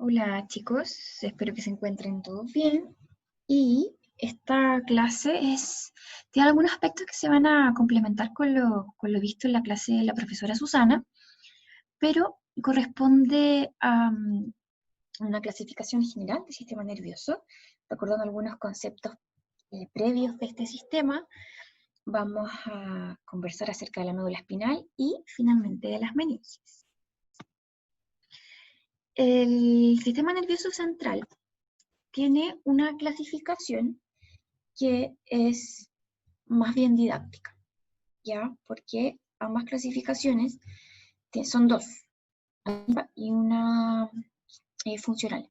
Hola chicos, espero que se encuentren todos bien. Y esta clase tiene algunos aspectos que se van a complementar con lo visto en la clase de la profesora Susana, pero corresponde a una clasificación general del sistema nervioso, recordando algunos conceptos previos de este sistema. Vamos a conversar acerca de la médula espinal y finalmente de las meninges. El sistema nervioso central tiene una clasificación que es más bien didáctica, ¿ya? Porque ambas clasificaciones son dos, y una funcional.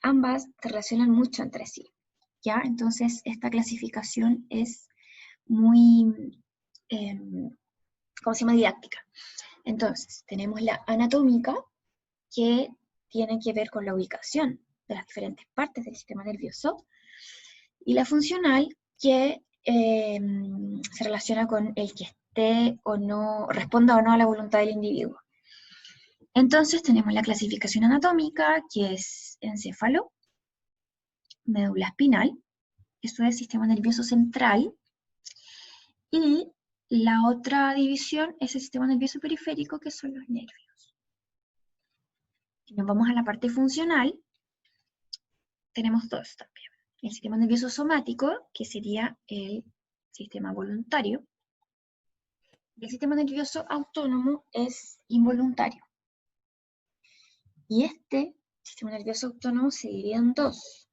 Ambas se relacionan mucho entre sí, ¿ya? Entonces, esta clasificación es muy, ¿cómo se llama? Didáctica. Entonces, tenemos la anatómica, que tiene que ver con la ubicación de las diferentes partes del sistema nervioso, y la funcional, que se relaciona con el que esté o no, responda o no a la voluntad del individuo. Entonces tenemos la clasificación anatómica, que es encéfalo, médula espinal, eso es sistema nervioso central, y la otra división es el sistema nervioso periférico, que son los nervios. Si nos vamos a la parte funcional, tenemos dos también. El sistema nervioso somático, que sería el sistema voluntario, y el sistema nervioso autónomo es involuntario. Y este sistema nervioso autónomo se divide en dos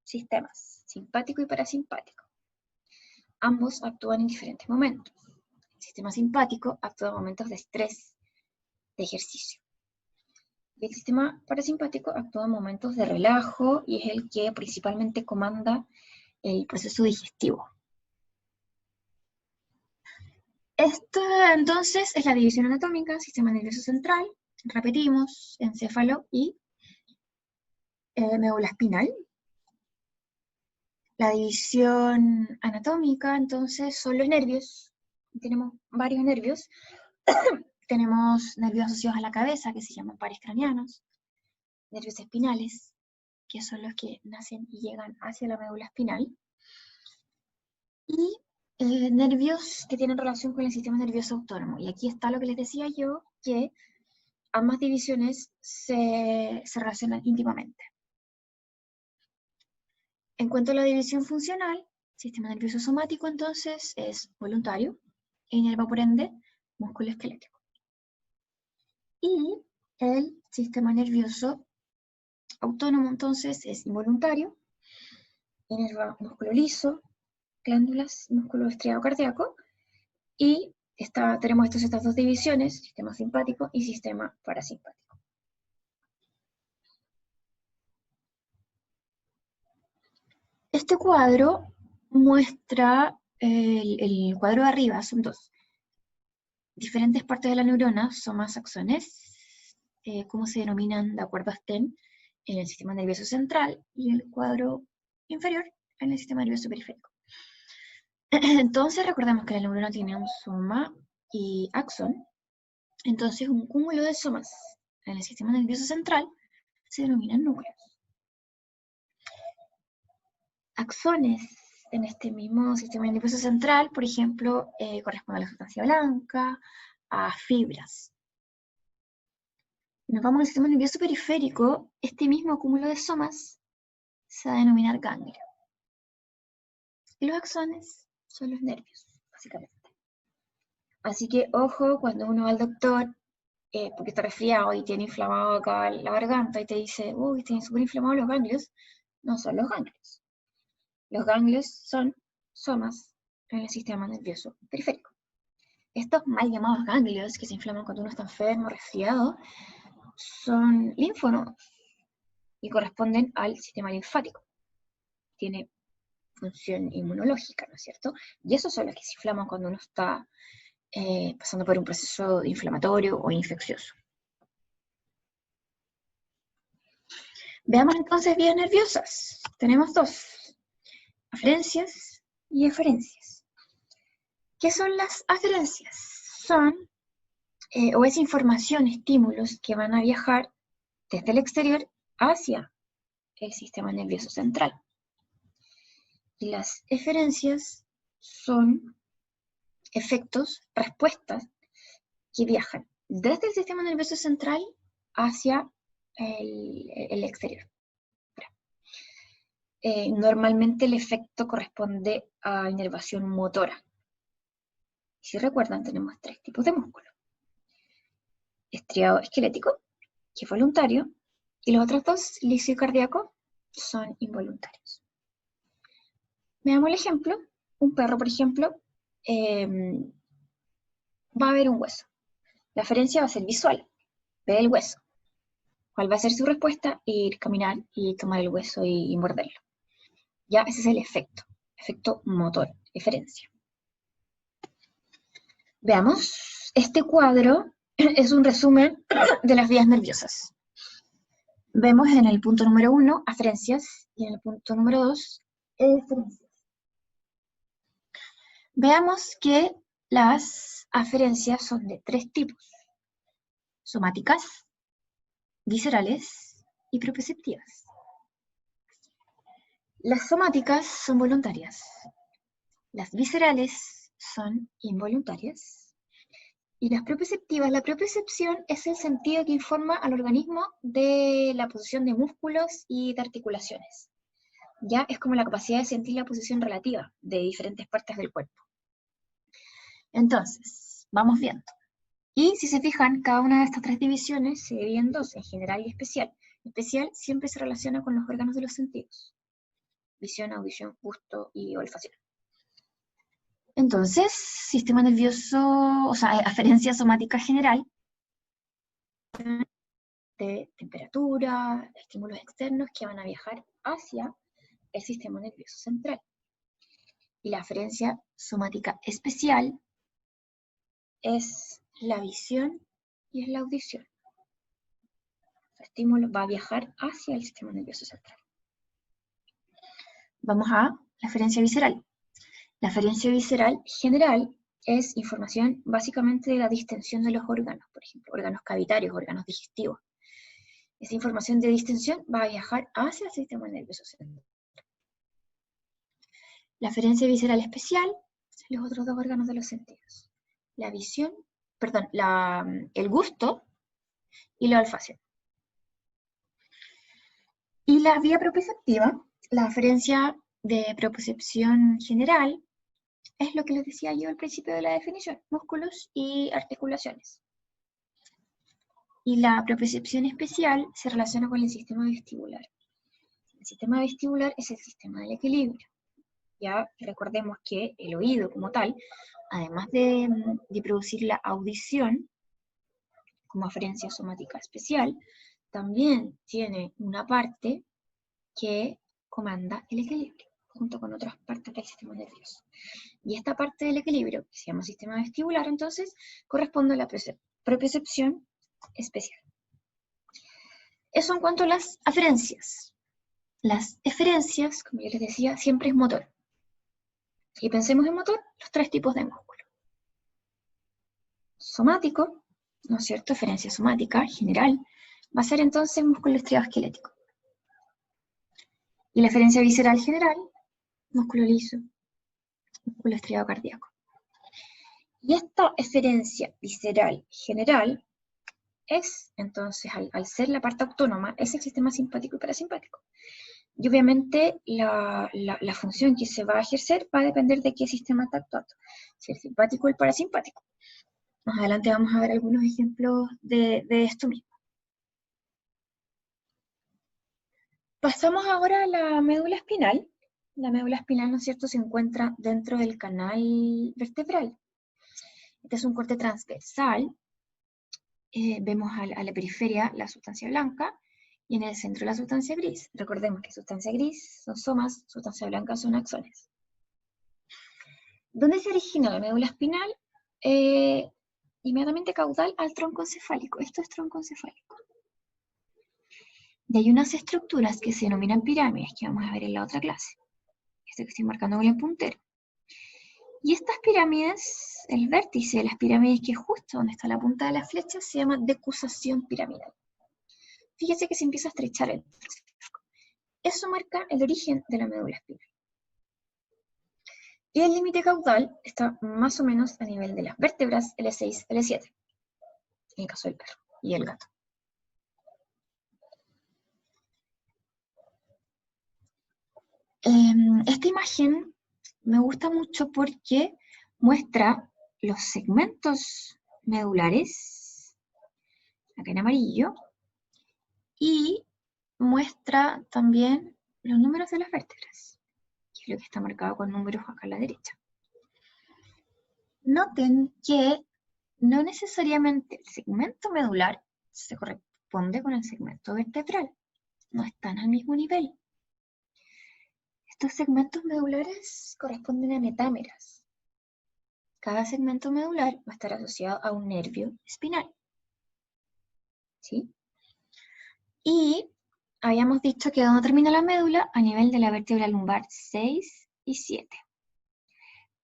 sistemas, simpático y parasimpático. Ambos actúan en diferentes momentos. El sistema simpático actúa en momentos de estrés, de ejercicio. Y el sistema parasimpático actúa en momentos de relajo y es el que principalmente comanda el proceso digestivo. Esta entonces es la división anatómica: sistema nervioso central, repetimos, encéfalo y médula espinal. La división anatómica entonces son los nervios. Tenemos varios nervios. Tenemos nervios asociados a la cabeza, que se llaman pares craneanos, nervios espinales, que son los que nacen y llegan hacia la médula espinal, y nervios que tienen relación con el sistema nervioso autónomo. Y aquí está lo que les decía yo, que ambas divisiones se relacionan íntimamente. En cuanto a la división funcional, sistema nervioso somático entonces es voluntario e inerva por ende músculo esquelético. Y el sistema nervioso autónomo entonces es involuntario, inerva músculo liso, glándulas, músculo estriado cardíaco, y tenemos estas dos divisiones, sistema simpático y sistema parasimpático. Este cuadro muestra, el cuadro de arriba son dos diferentes partes de la neurona, somas, axones, cómo se denominan de acuerdo a Sten en el sistema nervioso central, y el cuadro inferior en el sistema nervioso periférico. Entonces recordemos que la neurona tiene un soma y axón. Entonces un cúmulo de somas en el sistema nervioso central se denominan núcleos. Axones en este mismo sistema nervioso central, por ejemplo, corresponde a la sustancia blanca, a fibras. Si nos vamos al sistema nervioso periférico, este mismo cúmulo de somas se va a denominar ganglio. Y los axones son los nervios, básicamente. Así que ojo cuando uno va al doctor, porque está resfriado y tiene inflamado acá la garganta y te dice, uy, tienen súper inflamados los ganglios. No son los ganglios. Los ganglios son somas en el sistema nervioso periférico. Estos mal llamados ganglios que se inflaman cuando uno está enfermo, resfriado, son linfonodos y corresponden al sistema linfático. Tiene función inmunológica, ¿no es cierto? Y esos son los que se inflaman cuando uno está pasando por un proceso inflamatorio o infeccioso. Veamos entonces vías nerviosas. Tenemos dos: aferencias y eferencias. ¿Qué son las aferencias? Son, o es información, estímulos que van a viajar desde el exterior hacia el sistema nervioso central. Y las eferencias son efectos, respuestas que viajan desde el sistema nervioso central hacia el exterior. Normalmente el efecto corresponde a inervación motora. Si recuerdan, tenemos 3 tipos de músculo. Estriado esquelético, que es voluntario, y los otros 2, liso y cardíaco, son involuntarios. Veamos el ejemplo. Un perro, por ejemplo, va a ver un hueso. La eferencia va a ser visual, ve el hueso. ¿Cuál va a ser su respuesta? Ir, caminar y tomar el hueso y morderlo. Ya, ese es el efecto motor, eferencia. Veamos, este cuadro es un resumen de las vías nerviosas. Vemos en el punto número 1 aferencias y en el punto número 2 eferencias. Veamos que las aferencias son de 3 tipos: somáticas, viscerales y proprioceptivas. Las somáticas son voluntarias, las viscerales son involuntarias, y las proprioceptivas, la propiocepción es el sentido que informa al organismo de la posición de músculos y de articulaciones. Ya es como la capacidad de sentir la posición relativa de diferentes partes del cuerpo. Entonces, vamos viendo. Y si se fijan, cada una de estas 3 divisiones se divide en 2, en general y especial. Especial siempre se relaciona con los órganos de los sentidos: visión, audición, gusto y olfacción. Entonces, sistema nervioso, o sea, aferencia somática general, de temperatura, estímulos externos que van a viajar hacia el sistema nervioso central. Y la aferencia somática especial es la visión y es la audición. El estímulo va a viajar hacia el sistema nervioso central. Vamos a la aferencia visceral. La aferencia visceral general es información básicamente de la distensión de los órganos, por ejemplo, órganos cavitarios, órganos digestivos. Esa información de distensión va a viajar hacia el sistema nervioso central. La aferencia visceral especial, los otros 2 órganos de los sentidos: la visión, perdón, el gusto y la olfacción. Y la vía propioceptiva, la aferencia de propiocepción general, es lo que les decía yo al principio de la definición: músculos y articulaciones. Y la propiocepción especial se relaciona con el sistema vestibular. El sistema vestibular es el sistema del equilibrio. Ya recordemos que el oído como tal, además de producir la audición como aferencia somática especial, también tiene una parte que comanda el equilibrio, junto con otras partes del sistema nervioso. Y esta parte del equilibrio, que se llama sistema vestibular, entonces, corresponde a la propiocepción especial. Eso en cuanto a las aferencias. Las eferencias, como yo les decía, siempre es motor. Y pensemos en motor, los 3 tipos de músculo. Somático, ¿no es cierto? Eferencia somática, general, va a ser entonces músculo estriado esquelético. Y la eferencia visceral general, músculo liso, músculo estriado cardíaco. Y esta eferencia visceral general es, entonces, al ser la parte autónoma, es el sistema simpático y parasimpático. Y obviamente la función que se va a ejercer va a depender de qué sistema está actuando, si el simpático o el parasimpático. Más adelante vamos a ver algunos ejemplos de esto mismo. Pasamos ahora a la médula espinal. La médula espinal, ¿no es cierto?, se encuentra dentro del canal vertebral. Este es un corte transversal. Vemos a la periferia la sustancia blanca y en el centro la sustancia gris. Recordemos que sustancia gris son somas, sustancia blanca son axones. ¿Dónde se origina la médula espinal? Inmediatamente caudal al tronco encefálico. Esto es tronco encefálico. Y hay unas estructuras que se denominan pirámides, que vamos a ver en la otra clase. Esto que estoy marcando con el puntero. Y estas pirámides, el vértice de las pirámides, que es justo donde está la punta de la flecha, se llama decusación piramidal. fíjese que se empieza a estrechar el cerco. Eso marca el origen de la médula espinal. Y el límite caudal está más o menos a nivel de las vértebras L6, L7, en el caso del perro y el gato. Esta imagen me gusta mucho porque muestra los segmentos medulares, acá en amarillo, y muestra también los números de las vértebras, que es lo que está marcado con números acá a la derecha. Noten que no necesariamente el segmento medular se corresponde con el segmento vertebral, no están al mismo nivel. Estos segmentos medulares corresponden a metámeras. Cada segmento medular va a estar asociado a un nervio espinal. ¿Sí? Y habíamos dicho que ¿dónde termina la médula? A nivel de la vértebra lumbar 6 y 7.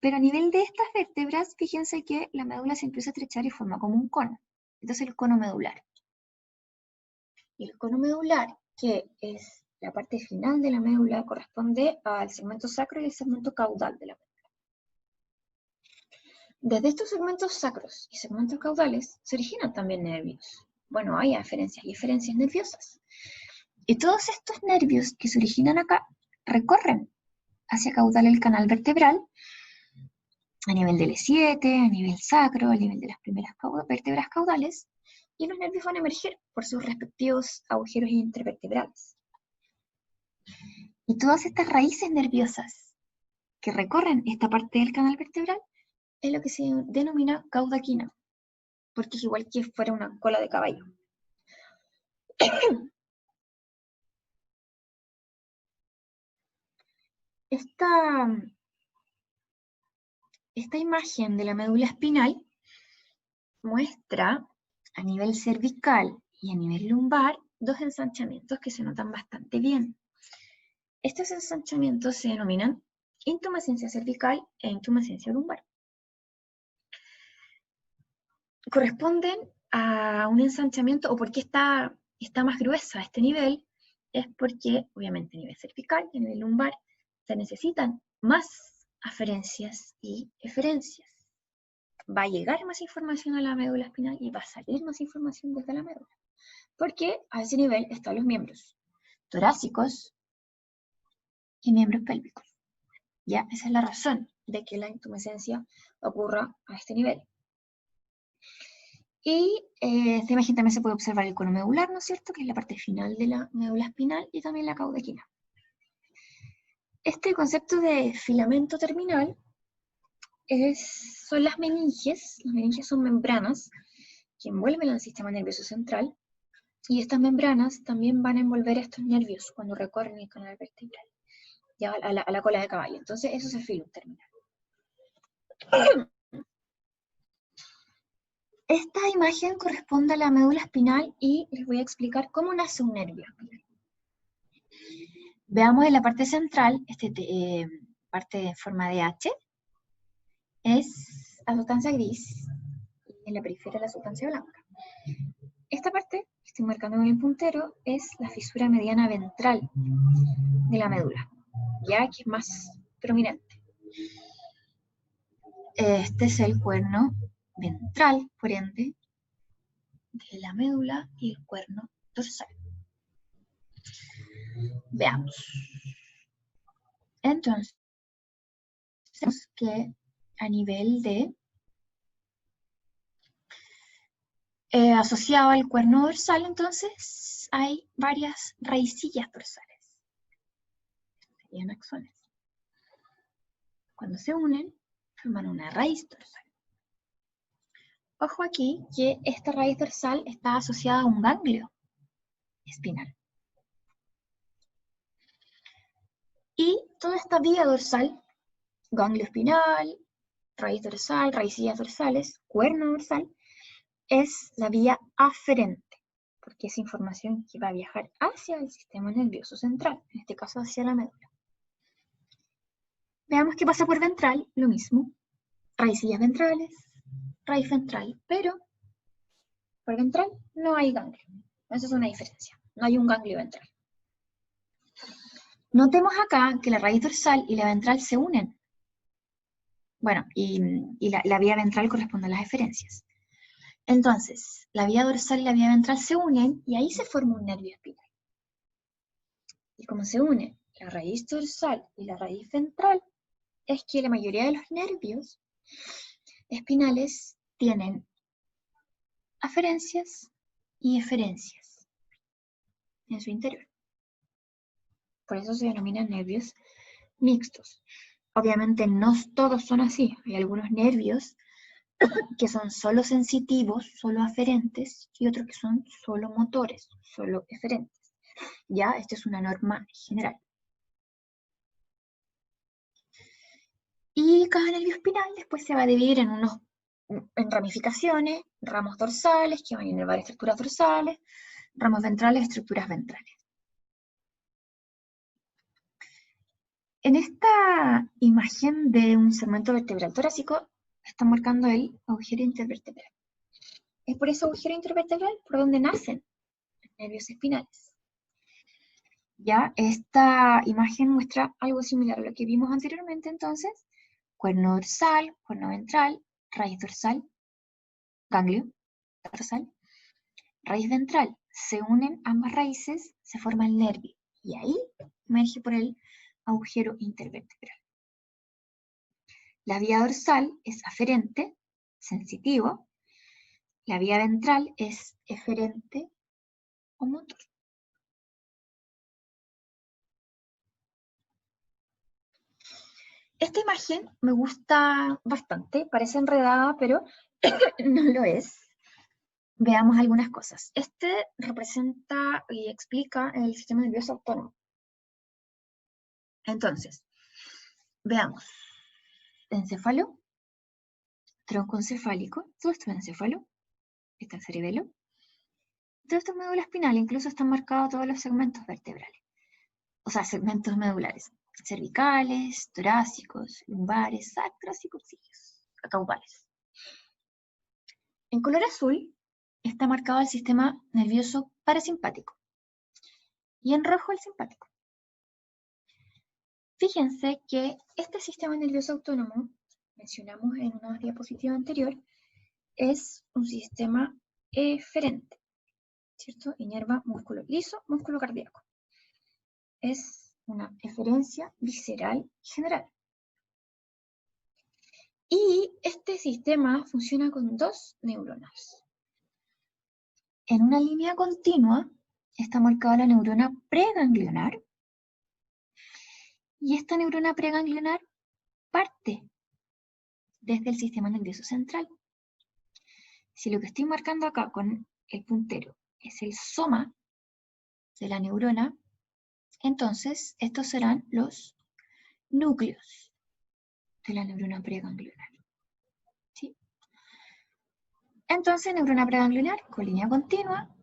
Pero a nivel de estas vértebras, fíjense que la médula se empieza a estrechar y forma como un cono. Entonces el cono medular. Y el cono medular, que es la parte final de la médula, corresponde al segmento sacro y el segmento caudal de la médula. Desde estos segmentos sacros y segmentos caudales se originan también nervios. Bueno, hay aferencias y eferencias nerviosas. Y todos estos nervios que se originan acá recorren hacia caudal el canal vertebral a nivel del E7, a nivel sacro, a nivel de las primeras vértebras caudales, y los nervios van a emerger por sus respectivos agujeros intervertebrales. Y todas estas raíces nerviosas que recorren esta parte del canal vertebral es lo que se denomina cauda equina, porque es igual que fuera una cola de caballo. Esta imagen de la médula espinal muestra a nivel cervical y a nivel lumbar dos ensanchamientos que se notan bastante bien. Estos ensanchamientos se denominan intumescencia cervical e intumescencia lumbar. Corresponden a un ensanchamiento, o porque está más gruesa a este nivel, es porque, obviamente, a nivel cervical y a nivel lumbar se necesitan más aferencias y eferencias. Va a llegar más información a la médula espinal y va a salir más información desde la médula. Porque a ese nivel están los miembros torácicos y miembros pélvicos. ¿Ya? Esa es la razón de que la intumescencia ocurra a este nivel. Y esta imagen también se puede observar el cono medular, ¿no es cierto? Que es la parte final de la médula espinal, y también la cauda equina. Este concepto de filamento terminal son las meninges. Las meninges son membranas que envuelven al sistema nervioso central, y estas membranas también van a envolver estos nervios cuando recorren el canal vertebral, ya a la cola de caballo. Entonces eso es el filum terminal. Esta imagen corresponde a la médula espinal y les voy a explicar cómo nace un nervio espinal. Veamos en la parte central, parte en forma de H, es la sustancia gris, y en la periferia la sustancia blanca. Esta parte, que estoy marcando con el puntero, es la fisura mediana ventral de la médula, ya que es más prominente. Este es el cuerno ventral, por ende, de la médula y el cuerno dorsal. Veamos. Entonces, que a nivel de asociado al cuerno dorsal, entonces hay varias raicillas dorsales. Serían axones. Cuando se unen, forman una raíz dorsal. Ojo aquí que esta raíz dorsal está asociada a un ganglio espinal. Y toda esta vía dorsal, ganglio espinal, raíz dorsal, raicillas dorsales, cuerno dorsal, es la vía aferente, porque es información que va a viajar hacia el sistema nervioso central, en este caso hacia la médula. Veamos qué pasa por ventral, lo mismo. Raicillas ventrales, raíz ventral, pero por ventral no hay ganglio. Esa es una diferencia. no hay un ganglio ventral. Notemos acá que la raíz dorsal y la ventral se unen. Bueno, y la vía ventral corresponde a las eferencias. Entonces, la vía dorsal y la vía ventral se unen y ahí se forma un nervio espinal. Y como se unen la raíz dorsal y la raíz ventral, es que la mayoría de los nervios espinales tienen aferencias y eferencias en su interior. Por eso se denominan nervios mixtos. Obviamente no todos son así. Hay algunos nervios que son solo sensitivos, solo aferentes, y otros que son solo motores, solo eferentes. Ya, esta es una norma general. Y cada nervio espinal después se va a dividir en ramificaciones, ramos dorsales, que van a inervar estructuras dorsales, ramos ventrales, estructuras ventrales. En esta imagen de un segmento vertebral torácico, está marcando el agujero intervertebral. Es por ese agujero intervertebral por donde nacen los nervios espinales. Ya, esta imagen muestra algo similar a lo que vimos anteriormente, entonces, cuerno dorsal, cuerno ventral, raíz dorsal, ganglio dorsal, raíz ventral. Se unen ambas raíces, se forma el nervio, y ahí emerge por el agujero intervertebral. La vía dorsal es aferente, sensitivo. La vía ventral es eferente o motor. Esta imagen me gusta bastante, parece enredada, pero no lo es. Veamos algunas cosas. Este representa y explica el sistema nervioso autónomo. Entonces, veamos. Encéfalo, tronco encefálico, todo esto es encéfalo, está el cerebelo. Todo esto es médula espinal, incluso están marcados todos los segmentos vertebrales. O sea, segmentos medulares. Cervicales, torácicos, lumbares, sacros y coxígeos, caudales. En color azul está marcado el sistema nervioso parasimpático y en rojo el simpático. Fíjense que este sistema nervioso autónomo, mencionamos en una diapositiva anterior, es un sistema eferente, ¿cierto? Inerva músculo liso, músculo cardíaco. Es una eferencia visceral general. Y este sistema funciona con dos neuronas. En una línea continua está marcada la neurona preganglionar. Y esta neurona preganglionar parte desde el sistema nervioso central. Si lo que estoy marcando acá con el puntero es el soma de la neurona, entonces estos serán los núcleos de la neurona preganglionar. ¿Sí? Entonces, neurona preganglionar con línea continua.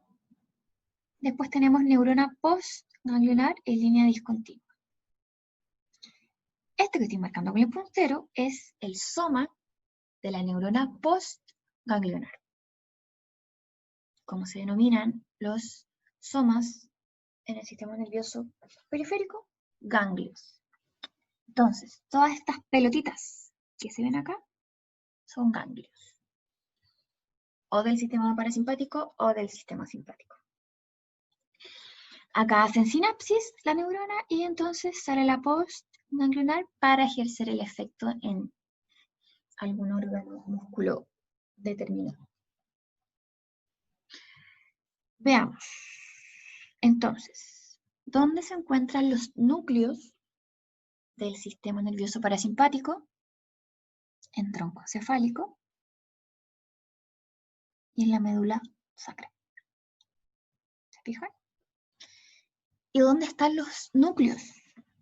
Después tenemos neurona postganglionar en línea discontinua. Este que estoy marcando con el puntero es el soma de la neurona postganglionar. Como se denominan los somas en el sistema nervioso periférico, ganglios. Entonces, todas estas pelotitas que se ven acá son ganglios. O del sistema parasimpático o del sistema simpático. Acá hacen sinapsis la neurona y entonces sale la postganglionar para ejercer el efecto en algún órgano o músculo determinado. Veamos. Entonces, ¿dónde se encuentran los núcleos del sistema nervioso parasimpático? En tronco encefálico y en la médula sacra. ¿Se fijan? ¿Y dónde están los núcleos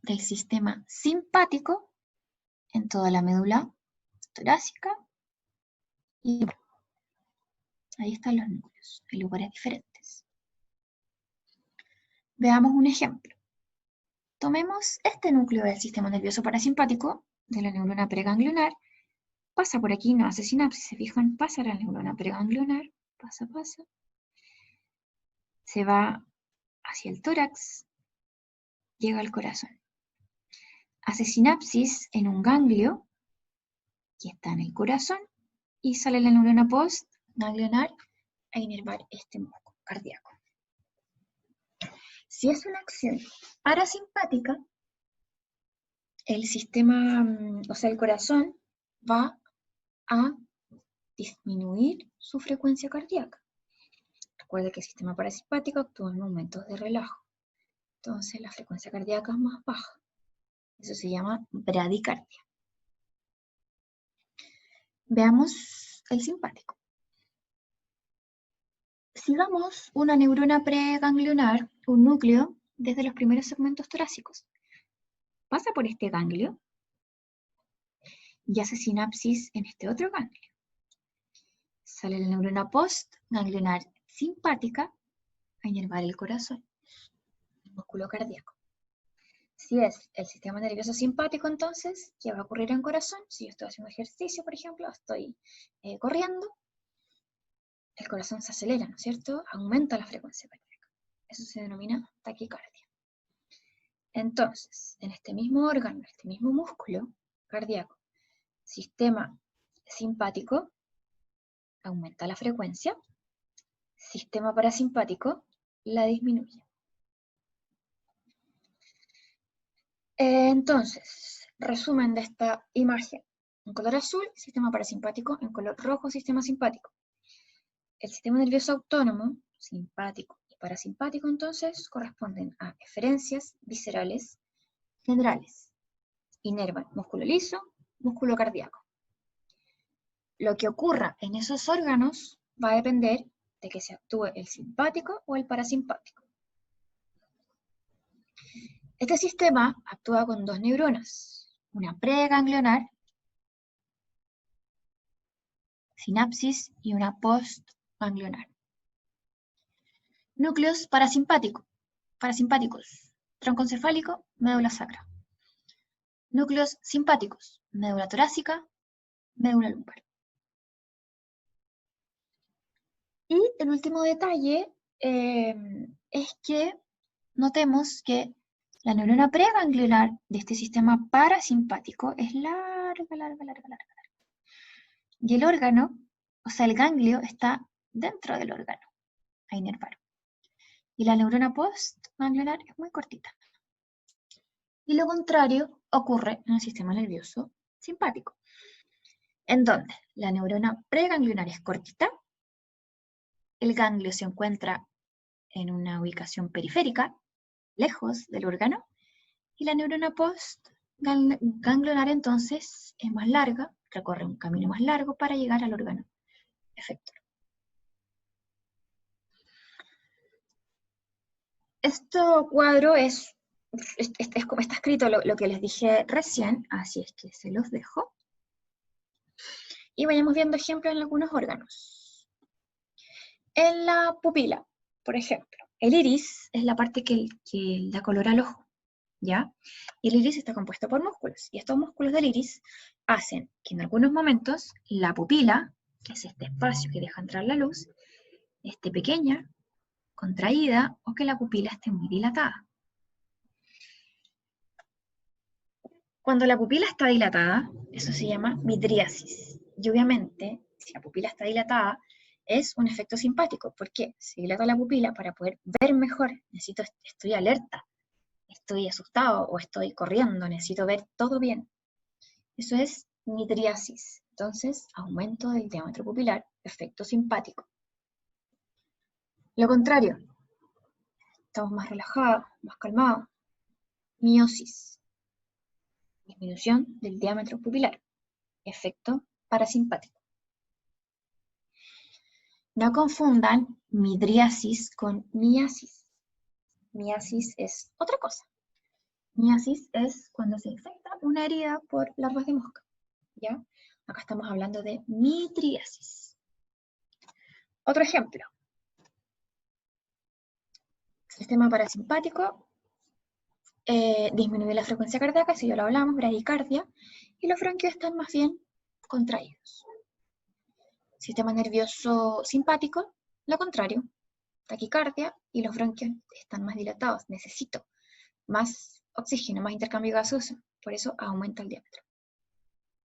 del sistema simpático? En toda la médula torácica y ahí están los núcleos, en lugares diferentes. Veamos un ejemplo. Tomemos este núcleo del sistema nervioso parasimpático, de la neurona preganglionar, pasa por aquí, no hace sinapsis, se fijan, pasa la neurona preganglionar, pasa, se va hacia el tórax, llega al corazón. Hace sinapsis en un ganglio que está en el corazón y sale la neurona postganglionar a inervar este músculo cardíaco. Si es una acción parasimpática, el sistema, o sea, el corazón va a disminuir su frecuencia cardíaca. Recuerda que el sistema parasimpático actúa en momentos de relajo. Entonces la frecuencia cardíaca es más baja. Eso se llama bradicardia. Veamos el simpático. Sigamos una neurona preganglionar, un núcleo, desde los primeros segmentos torácicos. Pasa por este ganglio y hace sinapsis en este otro ganglio. Sale la neurona postganglionar simpática a inervar el corazón, el músculo cardíaco. Si es el sistema nervioso simpático, entonces, ¿qué va a ocurrir en corazón? Si yo estoy haciendo ejercicio, por ejemplo, estoy corriendo, el corazón se acelera, ¿no es cierto? Aumenta la frecuencia cardíaca. Eso se denomina taquicardia. Entonces, en este mismo órgano, este mismo músculo cardíaco, sistema simpático, aumenta la frecuencia, sistema parasimpático, la disminuye. Entonces, resumen de esta imagen. En color azul, sistema parasimpático, en color rojo, sistema simpático. El sistema nervioso autónomo, simpático y parasimpático, entonces, corresponden a eferencias viscerales generales. Inervan músculo liso, músculo cardíaco. Lo que ocurra en esos órganos va a depender de que se actúe el simpático o el parasimpático. Este sistema actúa con dos neuronas, una preganglionar, sinapsis, y una postganglionar. Núcleos parasimpáticos, tronco encefálico, médula sacra. Núcleos simpáticos, médula torácica, médula lumbar. Y el último detalle es que notemos que la neurona preganglionar de este sistema parasimpático es larga. Y el órgano, o sea, el ganglio, está dentro del órgano a inervar. Y la neurona postganglionar es muy cortita. Y lo contrario ocurre en el sistema nervioso simpático, en donde la neurona preganglionar es cortita, el ganglio se encuentra en una ubicación periférica, lejos del órgano, y la neurona postganglionar entonces es más larga, recorre un camino más largo para llegar al órgano efector. Este cuadro es como está escrito lo que les dije recién, así es que se los dejo. Y vayamos viendo ejemplos en algunos órganos. En la pupila, por ejemplo, el iris es la parte que da color al ojo, ¿ya? Y el iris está compuesto por músculos, y estos músculos del iris hacen que en algunos momentos la pupila, que es este espacio que deja entrar la luz, esté pequeña, contraída, o que la pupila esté muy dilatada. Cuando la pupila está dilatada, eso se llama midriasis. Y obviamente, si la pupila está dilatada, es un efecto simpático. ¿Por qué? Se dilata la pupila para poder ver mejor. Estoy alerta, estoy asustado o estoy corriendo, necesito ver todo bien. Eso es midriasis. Entonces, aumento del diámetro pupilar, efecto simpático. Lo contrario, estamos más relajados, más calmados. Miosis. Disminución del diámetro pupilar, efecto parasimpático. No confundan midriasis con miasis. Miasis es otra cosa. Miasis es cuando se infecta una herida por larvas de mosca, ¿ya? Acá estamos hablando de midriasis. Otro ejemplo. Sistema parasimpático disminuye la frecuencia cardíaca, si ya lo hablamos, bradicardia, y los bronquios están más bien contraídos. Sistema nervioso simpático, lo contrario, taquicardia y los bronquios están más dilatados. Necesito más oxígeno, más intercambio gaseoso. Por eso aumenta el diámetro.